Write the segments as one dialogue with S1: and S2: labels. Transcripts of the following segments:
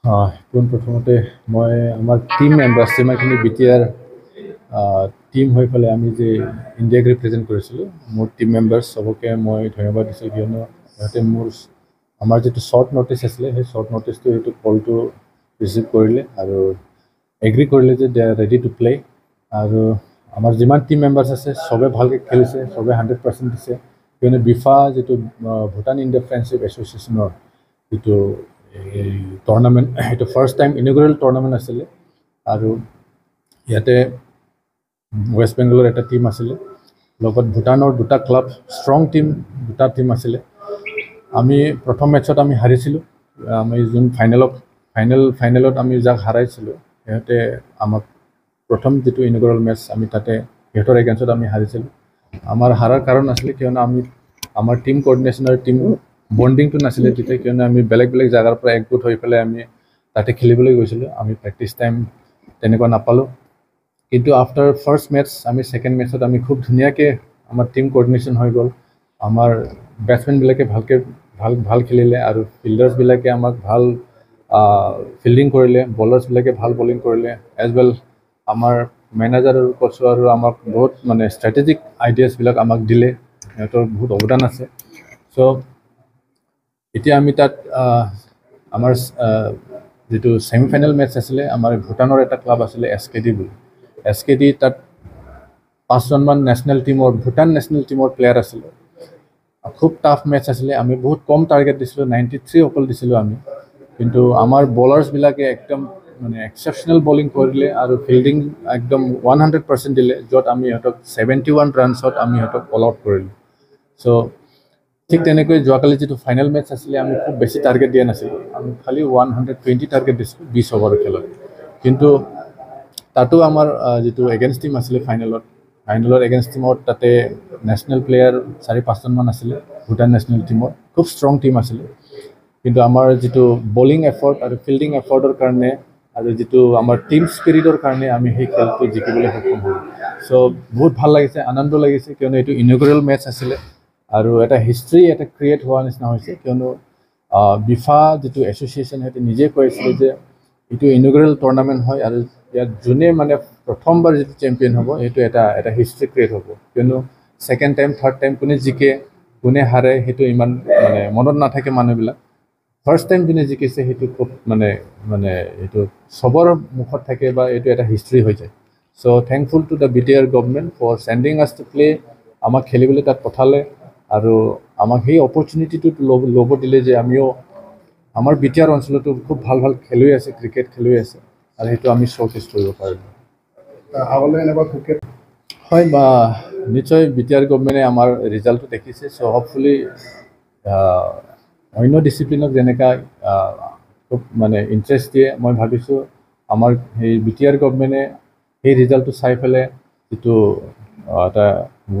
S1: পোনপ্ৰথমতে মই আমাৰ team members যিমানখিনি বিটিআৰ টিম হৈ পেলাই আমি যে ইণ্ডিয়াক ৰিপ্ৰেজেণ্ট কৰিছিলোঁ মোৰ টিম মেম্বাৰ্ছ চবকে মই ধন্যবাদ দিছোঁ কিয়নো সিহঁতে আমাৰ যিটো শ্বৰ্ট ন'টিছ আছিলে সেই শ্বৰ্ট ন'টিছটো সেইটো কলটো ৰিচিভ কৰিলে আৰু এগ্ৰি কৰিলে যে দে আৰ ৰেডি টু প্লে আৰু আমাৰ যিমান টিম মেম্বাৰ্ছ আছে চবে ভালকৈ খেলিছে চবে 100% দিছে কিয়নো বিফা যিটো ভূটান ইণ্ডিয়া ফ্ৰেণ্ডশ্বিপ এছ'চিয়েশ্যনৰ যিটো এই টুৰ্ণামেণ্ট সেইটো ফাৰ্ষ্ট টাইম ইনগুৰেল টুৰ্ণামেণ্ট আছিলে আৰু ইয়াতে ৱেষ্ট বেংগলৰ এটা টিম আছিলে লগত ভূটানৰ দুটা ক্লাব ষ্ট্ৰং দুটা টিম আছিলে আমি প্ৰথম মেটছত আমি হাৰিছিলোঁ আমি যোন ফাইনেলত আমি যাক হাৰাইছিলোঁ সিহঁতে আমাক প্ৰথম যিটো ইনগুৰেল মেটছ আমি তাতে সিহঁতৰ এগেইনষ্টত আমি হাৰিছিলোঁ আমাৰ হাৰাৰ কাৰণ আছিলে কিয়নো আমাৰ টিম কোঅৰ্ডিনেশ্যন আৰু টিম বণ্ডিংটো নাছিলে তেতিয়া কিয়নো আমি বেলেগ জেগাৰ পৰা একগোট হৈ পেলাই আমি তাতে খেলিবলৈ গৈছিলোঁ আমি প্ৰেক্টিছ টাইম তেনেকুৱা নাপালোঁ কিন্তু আফটাৰ ফাৰ্ষ্ট মেটছ আমি ছেকেণ্ড মেটছত আমি খুব ধুনীয়াকৈ আমাৰ টিম কোঅৰ্ডিনেশ্যন হৈ গ'ল আমাৰ বেটছমেনবিলাকে ভাল খেলিলে আৰু ফিল্ডাৰ্ছবিলাকে আমাক ভাল ফিল্ডিং কৰিলে বলাৰ্ছবিলাকে ভাল বলিং কৰিলে এজ ৱেল আমাৰ মেনেজাৰ আৰু কোচো আৰু আমাক বহুত মানে ষ্ট্ৰেটেজিক আইডিয়াছবিলাক আমাক দিলে সিহঁতৰ বহুত অৱদান আছে চ' এতিয়া আমি তাত আমাৰ যিটো ছেমি ফাইনেল মেটছ আছিলে আমাৰ ভূটানৰ এটা ক্লাব আছিলে SKD বুলি SKD তাত 5জনমান ভূটান নেশ্যনেল টিমৰ প্লেয়াৰ আছিলে খুব টাফ মেটছ আছিলে আমি বহুত কম টাৰ্গেট দিছিলোঁ 93 অকল দিছিলোঁ আমি কিন্তু আমাৰ বলাৰ্ছবিলাকে একদম মানে এক্সেপশ্যনেল বলিং কৰিলে আৰু ফিল্ডিং একদম 100% দিলে য'ত আমি সিহঁতক 71 ৰানছত আমি সিহঁতক অল আউট কৰিলোঁ চ' ঠিক তেনেকৈ যোৱাকালি যিটো ফাইনেল মেটছ আছিলে আমি খুব বেছি টাৰ্গেট দিয়া নাছিলোঁ আমি খালি 120 টাৰ্গেট দিছিলোঁ 20 অভাৰৰ খেলত কিন্তু তাতো আমাৰ যিটো এগেইনষ্ট টিম আছিলে ফাইনেলৰ এগেইনষ্ট টিমত তাতে নেশ্যনেল প্লেয়াৰ 4-5জনমান আছিলে ভূটান নেশ্যনেল টিমৰ খুব ষ্ট্ৰং টিম আছিলে কিন্তু আমাৰ যিটো বলিং এফৰ্ট আৰু ফিল্ডিং এফৰ্টৰ কাৰণে আৰু যিটো আমাৰ টিম স্পিৰিটৰ কাৰণে আমি সেই খেলটো জিকিবলৈ সক্ষম হ'লোঁ চ' বহুত ভাল লাগিছে আনন্দ লাগিছে কিয়নো এইটো ইনগুৰেল মেটছ আছিলে আৰু এটা হিষ্ট্ৰী এটা ক্ৰিয়েট হোৱাৰ নিচিনা হৈছে কিয়নো বিফা যিটো এছ'চিয়েশ্যন সিহঁতে নিজে কৈ আছিলে যে এইটো ইনগুৰেল টুৰ্ণামেণ্ট হয় আৰু ইয়াত যোনে মানে প্ৰথমবাৰ যিটো চেম্পিয়ন হ'ব সেইটো এটা হিষ্ট্ৰী ক্ৰিয়েট হ'ব কিয়নো ছেকেণ্ড টাইম থাৰ্ড টাইম কোনে জিকে কোনে হাৰে সেইটো ইমান মানে মনত নাথাকে মানুহবিলাক ফাৰ্ষ্ট টাইম যোনে জিকিছে সেইটো খুব মানে এইটো চবৰ মুখত থাকে বা এইটো এটা হিষ্ট্ৰী হৈ যায় so' thankful to the BTR government for sending us to play আমাক খেলিবলৈ তাত পঠালে আৰু আমাক সেই অপৰচুনিটিটো ল'ব দিলে যে আমিও আমাৰ BTR অঞ্চলতো খুব ভাল খেলুৱৈ আছে ক্ৰিকেট খেলুৱৈ আছে আৰু সেইটো আমি শ্ব'কেছ কৰিব পাৰিলোঁ আগলৈ এনেকুৱা ক্ৰিকেট হয় বা নিশ্চয় BTR গভৰ্ণমেণ্টে আমাৰ ৰিজাল্টটো দেখিছে চ' হ'পফুলি অন্য ডিচিপ্লিনক যেনেকৈ খুব মানে ইণ্টাৰেষ্ট দিয়ে মই ভাবিছোঁ আমাৰ সেই BTR গভৰ্ণমেণ্টে সেই ৰিজাল্টটো চাই পেলাই যিটো এটা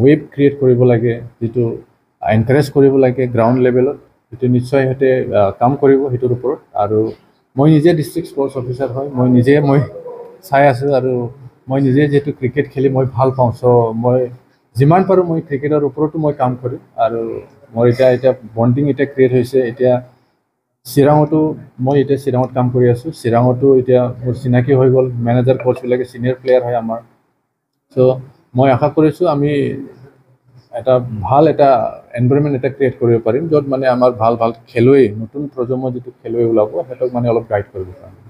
S1: ৱেভ ক্ৰিয়েট কৰিব লাগে যিটো এনকাৰেজ কৰিব লাগে গ্ৰাউণ্ড লেভেলত সেইটো নিশ্চয় সিহঁতে কাম কৰিব সেইটোৰ ওপৰত আৰু মই নিজে ডিষ্ট্ৰিক্ট স্পৰ্টছ অফিচাৰ হয় মই চাই আছোঁ আৰু মই নিজে যিহেতু ক্ৰিকেট খেলি মই ভাল পাওঁ চ' মই যিমান পাৰোঁ মই ক্ৰিকেটৰ ওপৰতো মই কাম কৰিম আৰু মোৰ এতিয়া বণ্ডিং ক্ৰিয়েট হৈছে এতিয়া চিৰাঙতো মই এতিয়া চিৰাঙত কাম কৰি আছোঁ চিৰাঙতো এতিয়া মোৰ চিনাকি হৈ গ'ল মেনেজাৰ কোচবিলাকে ছিনিয়ৰ প্লেয়াৰ হয় আমাৰ চ' মই আশা কৰিছোঁ আমি এটা ভাল এনভাইৰনমেণ্ট ক্ৰিয়েট কৰিব পাৰিম য'ত মানে আমাৰ ভাল খেলুৱৈ নতুন প্ৰজন্মৰ যিটো খেলুৱৈ ওলাব সিহঁতক মানে অলপ গাইড কৰিব পাৰিম